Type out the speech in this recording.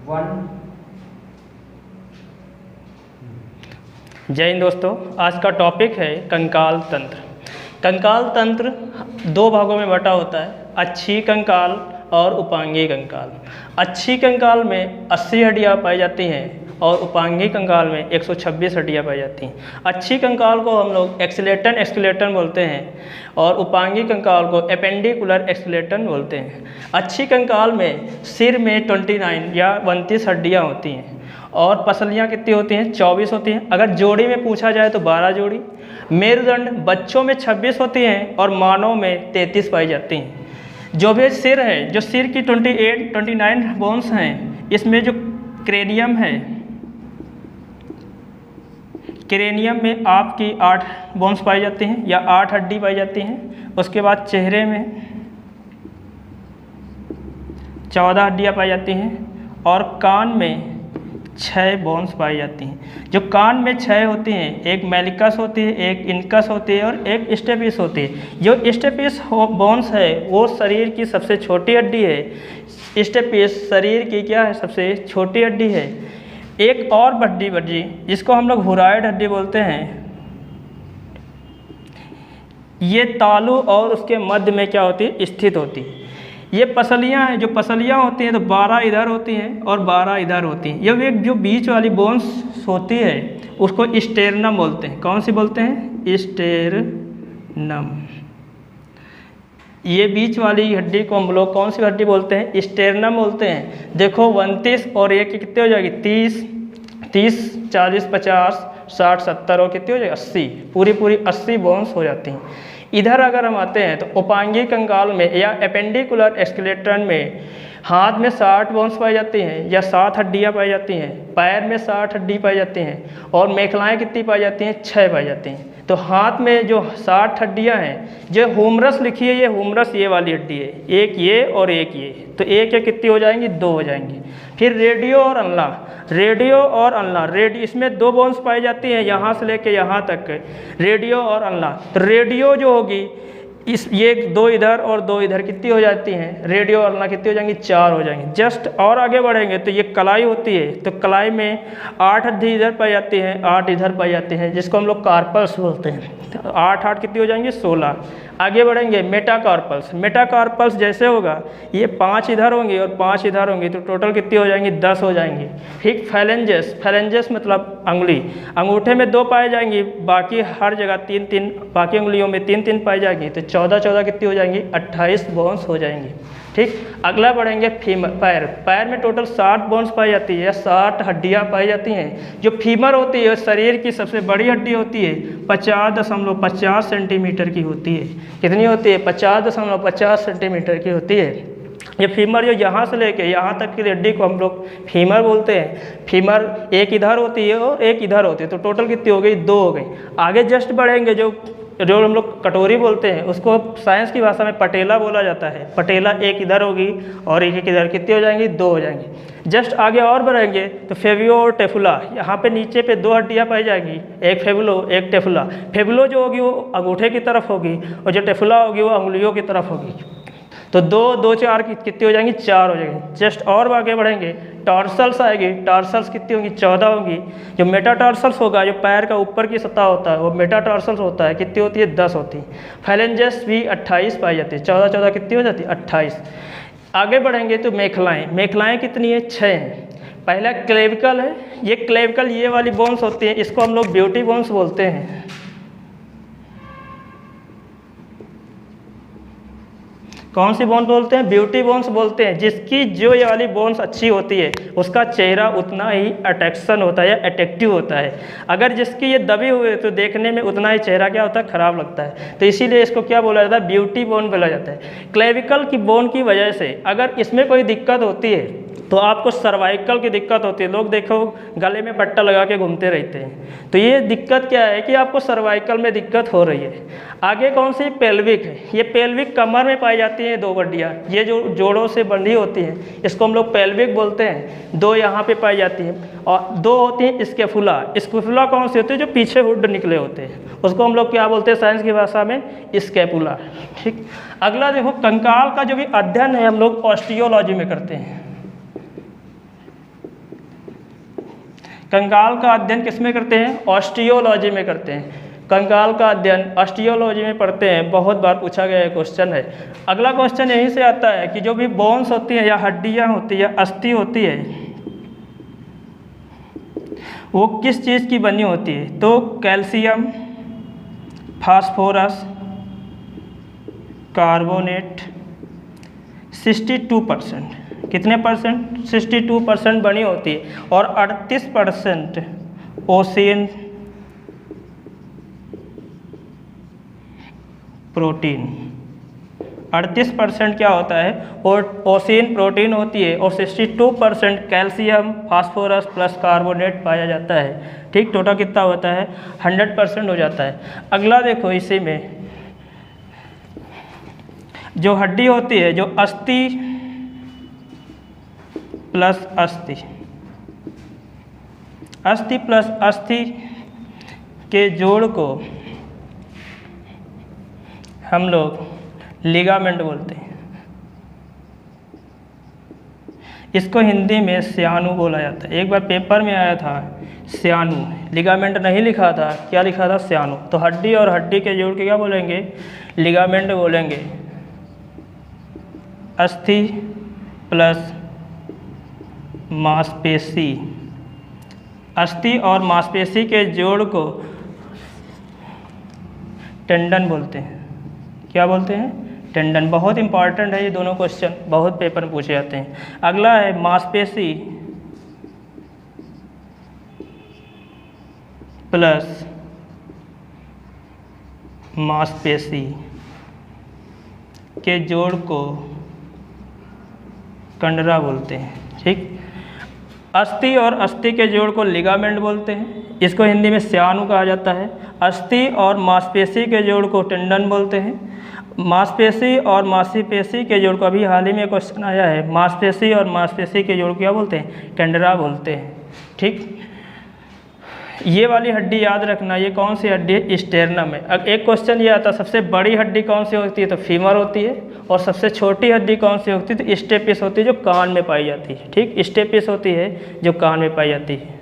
जय हिंद दोस्तों, आज का टॉपिक है कंकाल तंत्र। कंकाल तंत्र दो भागों में बटा होता है, अच्छी कंकाल और उपांगी कंकाल। अच्छी कंकाल में 80 हड्डियाँ पाई जाती हैं और उपांगी कंकाल में 126 हड्डियाँ पाई जाती हैं। अच्छी कंकाल को हम लोग एक्सक्लेटन बोलते हैं और उपांगी कंकाल को एपेंडिकुलर एक्सक्लेटन बोलते हैं। अच्छी कंकाल में सिर में 29 या 32 हड्डियाँ होती हैं और पसलियाँ कितनी होती हैं? 24 होती हैं। अगर जोड़ी में पूछा जाए तो 12 जोड़ी। मेरुदंड बच्चों में 26 होती हैं और मानव में 33 पाई जाती हैं। जो भी सिर है, जो सिर की 29 बोन्स हैं, इसमें जो क्रेनियम है, क्रेनियम में आपकी 8 बोन्स पाई जाती हैं या 8 हड्डी पाई जाती हैं। उसके बाद चेहरे में 14 हड्डियाँ पाई जाती हैं और कान में 6 बोन्स पाई जाती हैं। जो कान में 6 होती हैं, एक मेलिकस होती है, एक इनकस होती है और एक स्टेपिस होती है। जो स्टेपिस बोन्स है वो शरीर की सबसे छोटी हड्डी है। स्टेपिस शरीर की क्या है? सबसे छोटी हड्डी है। एक और हड्डी बची जिसको हम लोग हुराइड हड्डी बोलते हैं, ये तालू और उसके मध्य में क्या होती है? स्थित होती है। ये पसलियाँ हैं, जो पसलियाँ होती हैं तो 12 इधर होती हैं और 12 इधर होती हैं। ये एक जो बीच वाली बोन्स होती है उसको स्टेरनम बोलते हैं। कौन सी बोलते हैं? स्टेरनम। ये बीच वाली हड्डी को हम लोग कौन सी हड्डी बोलते हैं? स्टेरनम बोलते हैं। देखो 29 और 1 की कितने हो जाएगी? 30, 40, 50, 60, 70 और कितनी हो जाएगी? 80। पूरी 80 बोन्स हो जाती हैं। इधर अगर हम आते हैं तो उपांगी कंकाल में या एपेंडिकुलर एक्सक्लेटन में हाथ में 60 बोन्स पाई जाती हैं या 7 हड्डियाँ पाई जाती हैं। पैर में 60 हड्डी पाई जाती हैं और मेखलाएँ कितनी पाई जाती हैं? 6 पाई जाती हैं। तो हाथ में जो 60 हड्डियाँ हैं, जो ह्यूमरस लिखी है, ये ह्यूमरस ये वाली हड्डी है, एक ये और एक ये, तो एक ये कितनी हो जाएंगी? 2 हो जाएंगी। फिर रेडियो और अल्ना, इसमें 2 बोन्स पाई जाती हैं यहाँ से लेके यहाँ तक, रेडियो और अल्ना। तो रेडियो जो होगी ये 2 इधर और 2 इधर कितनी हो जाती हैं? रेडियो और अल्ना कितनी हो जाएंगी? 4 हो जाएंगी। जस्ट और आगे बढ़ेंगे तो ये कलाई होती है, तो कलाई में 8 हड्डी इधर पाई जाती हैं, 8 इधर पाई जाती हैं, जिसको हम लोग कार्पल्स बोलते हैं। तो 8 कितनी हो जाएंगी? 16। आगे बढ़ेंगे मेटाकार्पल्स जैसे होगा, ये 5 इधर होंगी और 5 इधर होंगी, तो टोटल कितनी हो जाएंगी? 10 हो जाएंगी। ठीक। फैलेंजेस मतलब अंगूठे में 2 पाए जाएंगी, बाकी हर जगह 3, बाकी उंगलियों में 3 पाई जाएंगी, तो 14 कितनी हो जाएंगी? 28 बोन्स हो जाएंगी। ठीक। अगला बढ़ेंगे पैर में टोटल 60 बोन्स पाई जाती है या 60 हड्डियाँ पाई जाती हैं। जो फीमर होती है शरीर की सबसे बड़ी हड्डी होती है, 50.50 सेंटीमीटर की होती है। कितनी होती है? 50.50 सेंटीमीटर की होती है। ये फीमर जो यहाँ से लेके यहाँ तक की हड्डी को हम लोग फीमर बोलते हैं। फीमर एक इधर होती है और एक इधर होती है, तो टोटल कितनी हो गई? 2 हो गई। आगे जस्ट बढ़ेंगे, जो हम लोग कटोरी बोलते हैं उसको साइंस की भाषा में पटेला बोला जाता है। पटेला एक इधर होगी और एक इधर, कितनी हो जाएंगी? 2 हो जाएंगी। जस्ट आगे और बढ़ेंगे तो फेवियो और टेफुला, यहाँ पे नीचे पे 2 हड्डियाँ पाई जाएंगी, एक फेबुलो एक टेफुला। फेबुलो जो होगी वो अंगूठे की तरफ होगी और जो टेफुला होगी वो अंगुलियों की तरफ होगी। तो 2, 4 की कितनी हो जाएंगी? 4 हो जाएंगी। जस्ट और आगे बढ़ेंगे, टॉर्सल्स आएगी। टॉर्सल्स कितनी होंगी? 14 होंगी। जो मेटाटॉर्सल्स होगा, जो पैर का ऊपर की सतह होता है, वो मेटाटॉर्सल्स होता है, कितनी होती है? 10 होती है। फैलेंजेस भी 28 पाई जाती है। 14 कितनी हो जाती है? 28। आगे बढ़ेंगे तो मेखलाएँ कितनी है? 6 हैं। पहला क्लेविकल है। ये क्लेविकल ये वाली बोन्स होती है, इसको हम लोग ब्यूटी बोन्स बोलते हैं। कौन सी बोन्स बोलते हैं? ब्यूटी बोन्स बोलते हैं। जिसकी जो ये वाली बोन्स अच्छी होती है उसका चेहरा उतना ही अट्रैक्शन होता है या अट्रैक्टिव होता है। अगर जिसकी ये दबी हुई है तो देखने में उतना ही चेहरा क्या होता है? खराब लगता है। तो इसीलिए इसको क्या बोला जाता है? ब्यूटी बोन बोला जाता है। क्लेविकल की बोन की वजह से अगर इसमें कोई दिक्कत होती है तो आपको सर्वाइकल की दिक्कत होती है। लोग देखो गले में पट्टा लगा के घूमते रहते हैं, तो ये दिक्कत क्या है कि आपको सर्वाइकल में दिक्कत हो रही है। आगे कौन सी? पेल्विक है। ये पेल्विक कमर में पाई जाती हैं 2 हड्डियाँ, ये जो जोड़ों से बंधी होती हैं, इसको हम लोग पेल्विक बोलते हैं। 2 यहाँ पे पाई जाती हैं और 2 होती हैं स्कैपुला। स्कैपुला कौन सी होती है? जो पीछे हुड निकले होते हैं, उसको हम लोग क्या बोलते हैं साइंस की भाषा में? स्कैपुला। ठीक। अगला देखो, कंकाल का जो भी अध्ययन है हम लोग ऑस्टियोलॉजी में करते हैं। कंकाल का अध्ययन किस में करते हैं? ऑस्टियोलॉजी में करते हैं। कंकाल का अध्ययन ऑस्टियोलॉजी में पढ़ते हैं, बहुत बार पूछा गया क्वेश्चन है। अगला क्वेश्चन यहीं से आता है कि जो भी बोन्स होती हैं या हड्डियां होती है या अस्थि होती है वो किस चीज़ की बनी होती है? तो कैल्शियम, फास्फोरस, कार्बोनेट, 62%। कितने परसेंट? 62% बनी होती है और 38% ओशियन प्रोटीन। 38% क्या होता है? और ओशियन प्रोटीन होती है और 62% कैल्शियम, फास्फोरस प्लस कार्बोनेट पाया जाता है। ठीक, टोटल कितना होता है? 100% हो जाता है। अगला देखो, इसी में जो हड्डी होती है, जो अस्थि प्लस अस्थि, अस्थि प्लस अस्थि के जोड़ को हम लोग लिगामेंट बोलते हैं। इसको हिंदी में स्यानु बोला जाता है। एक बार पेपर में आया था स्यानु, लिगामेंट नहीं लिखा था, क्या लिखा था? स्यानु। तो हड्डी और हड्डी के जोड़ के क्या बोलेंगे? लिगामेंट बोलेंगे। अस्थि प्लस मांसपेशी, अस्थि और मांसपेशी के जोड़ को टेंडन बोलते हैं। क्या बोलते हैं? टेंडन। बहुत इंपॉर्टेंट है ये दोनों क्वेश्चन, बहुत पेपर में पूछे जाते हैं। अगला है मांसपेशी प्लस मांसपेशी के जोड़ को कंडरा बोलते हैं। ठीक, अस्थि और अस्थि के जोड़ को लिगामेंट बोलते हैं, इसको हिंदी में स्यानु कहा जाता है। अस्थि और मांसपेशी के जोड़ को टेंडन बोलते हैं। मांसपेशी और मांसपेशी के जोड़ को, अभी हाल ही में क्वेश्चन आया है, मांसपेशी और मांसपेशी के जोड़ को क्या बोलते हैं? कैंडरा बोलते हैं। ठीक, ये वाली हड्डी याद रखना, ये कौन सी हड्डी है? स्टेर्नम है। अब एक क्वेश्चन ये आता है, सबसे बड़ी हड्डी कौन सी होती है? तो फीमर होती है। और सबसे छोटी हड्डी कौन सी होती है? तो स्टेपिस होती है, जो कान में पाई जाती है। ठीक, स्टेपिस होती है जो कान में पाई जाती है।